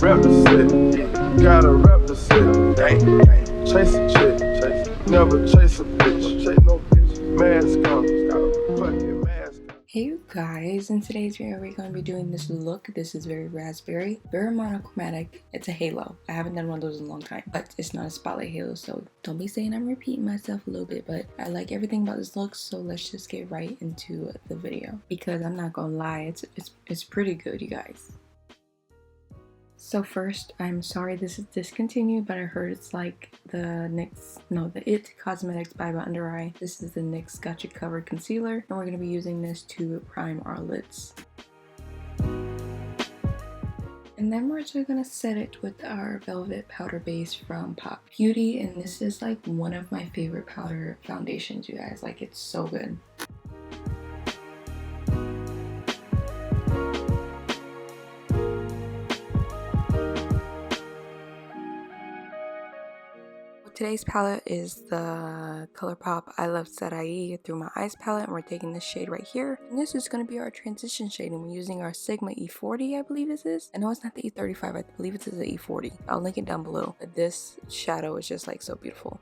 Represent, gotta represent. Chase a chick, never chase a bitch. Chase no bitch. Mask on, fucking mask on. Hey you guys, in today's video we're going to be doing this look. This is very raspberry, very monochromatic. It's a halo. I haven't done one of those in a long time, but it's not a spotlight halo, so don't be saying I'm repeating myself a little bit, but I like everything about this look, so let's just get right into the video, because I'm not gonna lie, it's pretty good, you guys. So first, I'm sorry this is discontinued, but I heard it's like the It Cosmetics by Under Eye. This is the NYX Gotcha Covered Concealer, and we're going to be using this to prime our lids. And then we're actually going to set it with our Velvet Powder Base from Pop Beauty, and this is like one of my favorite powder foundations, you guys. Like, it's so good. Today's palette is the Colourpop I Love Decay Through My Eyes palette, and we're taking this shade right here. And this is going to be our transition shade, and we're using our Sigma E40, I believe this is. I know it's not the E35, I believe it's the E40. I'll link it down below. But this shadow is just like so beautiful.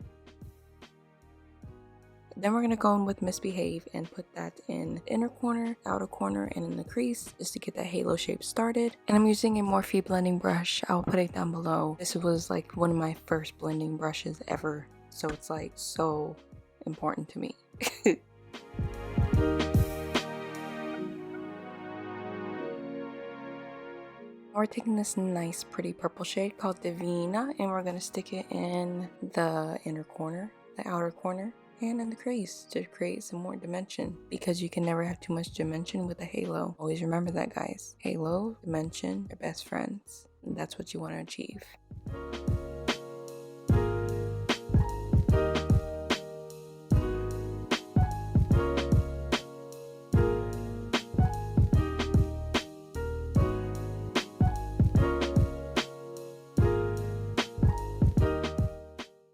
Then we're going to go in with Misbehave and put that in the inner corner, outer corner, and in the crease just to get that halo shape started. And I'm using a Morphe blending brush. I'll put it down below. This was like one of my first blending brushes ever, so it's like so important to me. We're taking this nice pretty purple shade called Divina, and we're going to stick it in the inner corner, the outer corner, and in the crease to create some more dimension, because you can never have too much dimension with a halo. Always remember that, guys. Halo, dimension, are best friends. And that's what you want to achieve.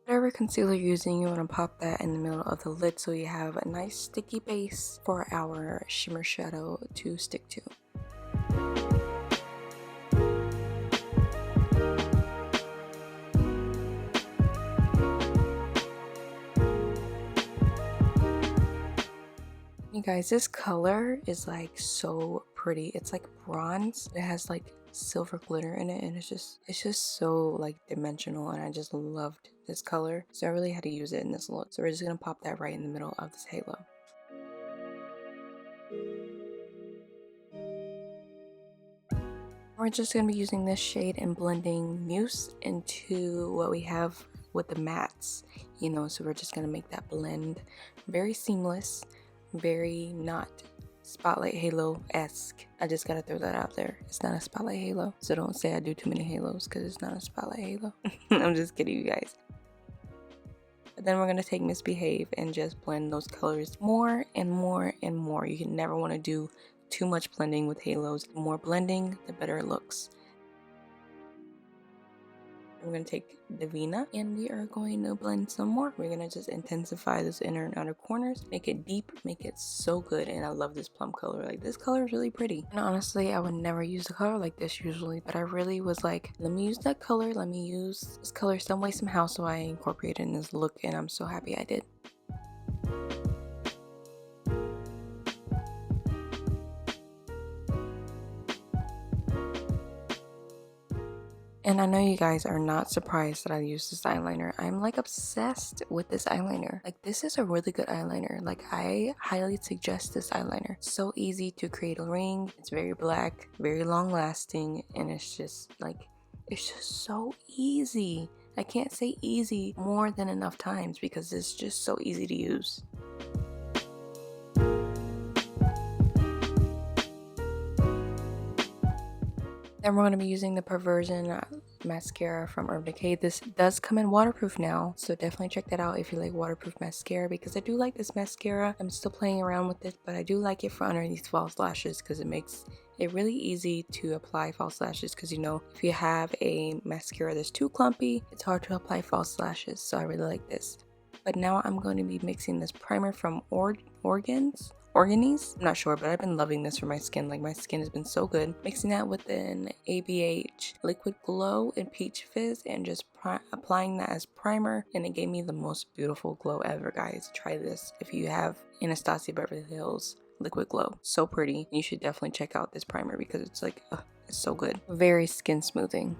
Whatever concealer you're using, you want to pop that in the middle of the lid so you have a nice sticky base for our shimmer shadow to stick to. You guys, this color is like so pretty. It's like bronze. It has like silver glitter in it, and it's just so like dimensional, and I just loved this color, so I really had to use it in this look. So we're just gonna pop that right in the middle of this halo. We're just gonna be using this shade and blending Mousse into what we have with the mattes, you know, so we're just gonna make that blend very seamless, very not spotlight halo-esque. I just gotta throw that out there. It's not a spotlight halo, so don't say I do too many halos, because it's not a spotlight halo. I'm just kidding, you guys. But then we're gonna take Misbehave and just blend those colors more and more and more. You can never want to do too much blending with halos. The more blending, the better it looks. We're going to take Divina, and we are going to blend some more. We're going to just intensify those inner and outer corners, make it deep, make it so good. And I love this plum color. Like, this color is really pretty. And honestly, I would never use a color like this usually, but I really was like, let me use that color, let me use this color some way somehow, so I incorporated it in this look, and I'm so happy I did. And I know you guys are not surprised that I use this eyeliner. I'm like obsessed with this eyeliner. Like, this is a really good eyeliner. Like, I highly suggest this eyeliner. So easy to create a ring. It's very black, very long lasting, and it's just so easy. I can't say easy more than enough times because it's just so easy to use. Then we're going to be using the Perversion mascara from Urban Decay. This does come in waterproof now, so definitely check that out if you like waterproof mascara, because I do like this mascara. I'm still playing around with it, but I do like it for underneath false lashes because it makes it really easy to apply false lashes, because you know, if you have a mascara that's too clumpy, it's hard to apply false lashes, so I really like this. But now I'm going to be mixing this primer from Origins organese. I'm not sure, but I've been loving this for my skin. Like, my skin has been so good. Mixing that with an ABH Liquid Glow in Peach Fizz and just applying that as primer, and it gave me the most beautiful glow ever, guys. Try this if you have Anastasia Beverly Hills Liquid Glow. So pretty. You should definitely check out this primer because it's like, it's so good. Very skin smoothing.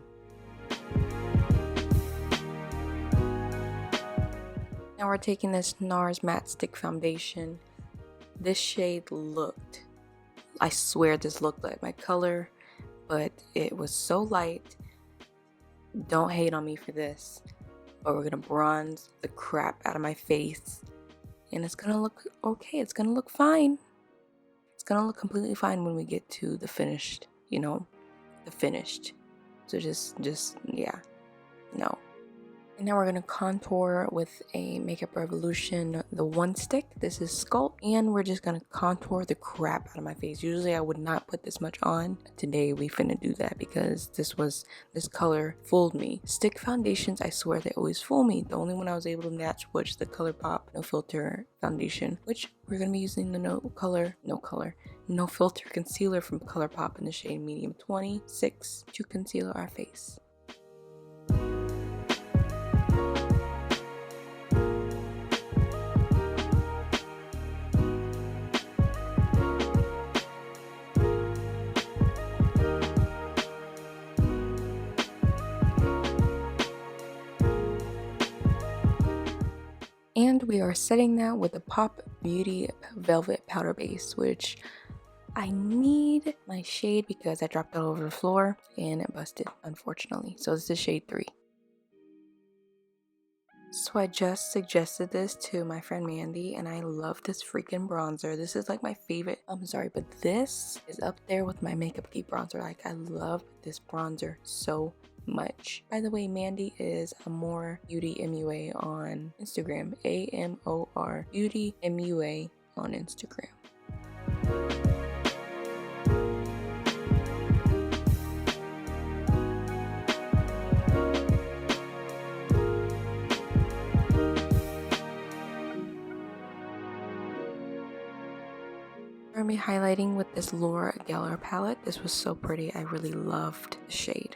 Now we're taking this NARS Matte Stick Foundation. This shade looked, I swear this looked like my color, but it was so light. Don't hate on me for this, but we're gonna bronze the crap out of my face, and it's gonna look okay. It's gonna look fine. It's gonna look completely fine when we get to the finished, you know, the finished. So just yeah, no. And now we're going to contour with a Makeup Revolution, the one stick. This is Sculpt, and we're just going to contour the crap out of my face. Usually I would not put this much on. Today we finna do that because this color fooled me. Stick foundations, I swear they always fool me. The only one I was able to match was the Colourpop No Filter foundation, which we're going to be using the No Filter concealer from Colourpop in the shade medium 26 to conceal our face. And we are setting that with the Pop Beauty Velvet Powder Base, which I need my shade because I dropped it all over the floor and it busted, unfortunately. So this is shade 3. So I just suggested this to my friend Mandy, and I love this freaking bronzer. This is like my favorite. I'm sorry, but this is up there with my Makeup Geek bronzer. Like, I love this bronzer so much. By the way, Mandy is Amor Beauty MUA on Instagram. AMOR Beauty MUA on Instagram. We're going to be highlighting with this Laura Geller palette. This was so pretty. I really loved the shade.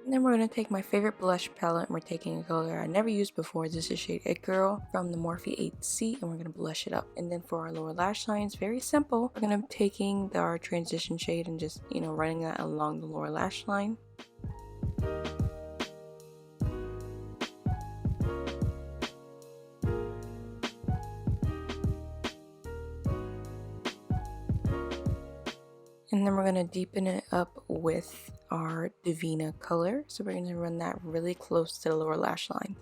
And then we're going to take my favorite blush palette, and we're taking a color I never used before. This is shade It Girl from the Morphe 8C, and we're going to blush it up. And then for our lower lash line, it's very simple. We're going to be taking our transition shade and just, you know, running that along the lower lash line. And then we're going to deepen it up with our Divina color. So we're going to run that really close to the lower lash line.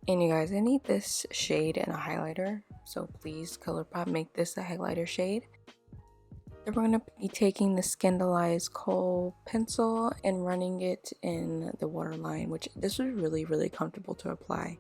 And you guys, I need this shade and a highlighter. So please, Colourpop, make this a highlighter shade. Then we're going to be taking the Scandalized Kohl pencil and running it in the waterline, which this was really, really comfortable to apply.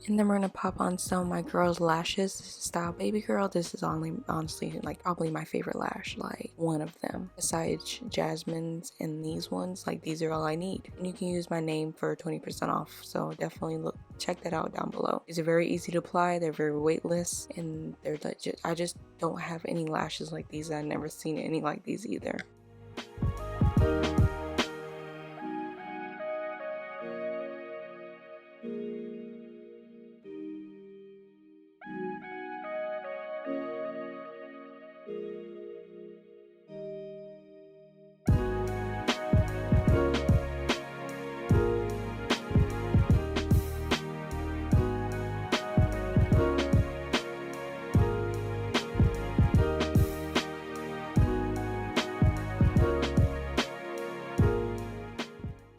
And then we're going to pop on some of my girl's lashes. This is Style Baby Girl. This is honestly like probably my favorite lash, like one of them. Besides Jasmine's and these ones, like these are all I need. And you can use my name for 20% off. So definitely check that out down below. These are very easy to apply. They're very weightless, and they're legit. I just don't have any lashes like these. I've never seen any like these either.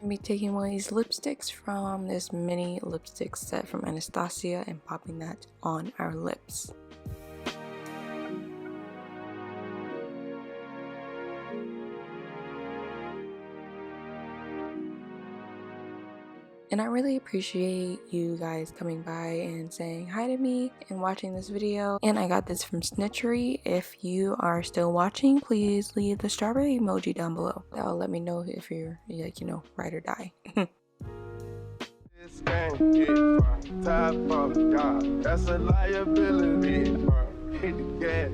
Be taking one of these lipsticks from this mini lipstick set from Anastasia and popping that on our lips. And I really appreciate you guys coming by and saying hi to me and watching this video. And I got this from Snitchery. If you are still watching, please leave the strawberry emoji down below. That'll let me know if you're like, you know, ride or die. This game get fun. Top of the God, that's a liability. Hit the gas,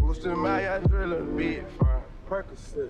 boosting my adrenaline, be fun. Percocet.